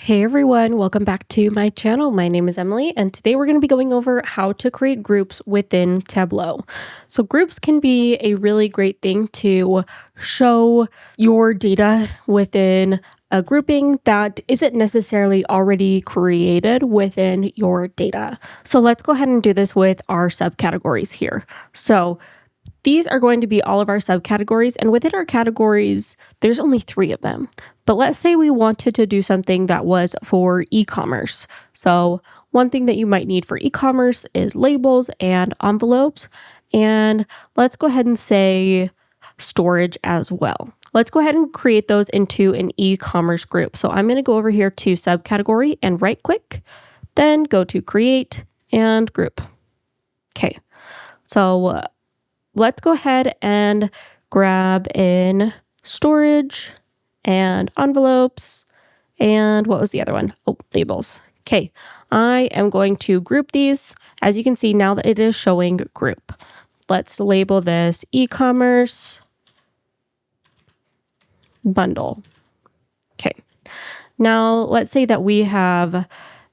Hey everyone, welcome back to my channel. My name is Emily, and today we're going to be going over how to create groups within Tableau. So groups can be a really great thing to show your data within a grouping that isn't necessarily already created within your data. So let's go ahead and do this with our subcategories here. So these are going to be all of our subcategories, and within our categories, there's only 3 of them. But let's say we wanted to do something that was for e-commerce. So one thing that you might need for e-commerce is labels and envelopes. And let's go ahead and say storage as well. Let's go ahead and create those into an e-commerce group. So I'm going to go over here to subcategory and right click, then go to create and group. Okay, so let's go ahead and grab in storage and envelopes, and what was the other one? Oh, labels. Okay, I am going to group these. As you can see now that it is showing group. Let's label this e-commerce bundle. Okay, now let's say that we have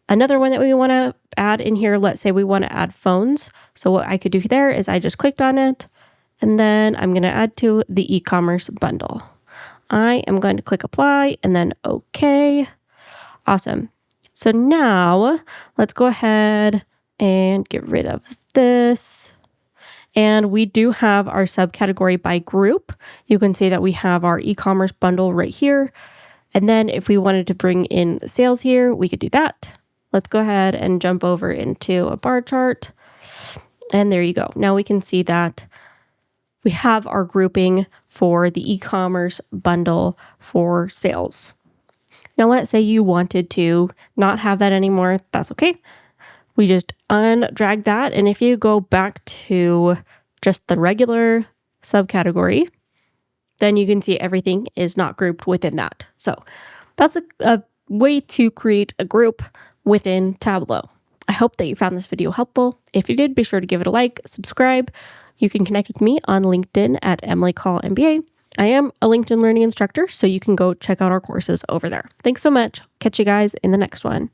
another one that we want to add in here. Let's say we want to add phones. So what I could do there is I just clicked on it, and then I'm going to add to the e-commerce bundle. I am going to click apply and then okay. Awesome. So now let's go ahead and get rid of this. And we do have our subcategory by group. You can see that we have our e-commerce bundle right here. And then if we wanted to bring in sales here, we could do that. Let's go ahead and jump over into a bar chart. And there you go. Now we can see that we have our grouping for the e-commerce bundle for sales. Now, let's say you wanted to not have that anymore. That's okay. We just undrag that. And if you go back to just the regular subcategory, then you can see everything is not grouped within that. So that's a way to create a group within Tableau. I hope that you found this video helpful. If you did, be sure to give it a like, subscribe. You can connect with me on LinkedIn at Emily Call MBA. I am a LinkedIn learning instructor, so you can go check out our courses over there. Thanks so much. Catch you guys in the next one.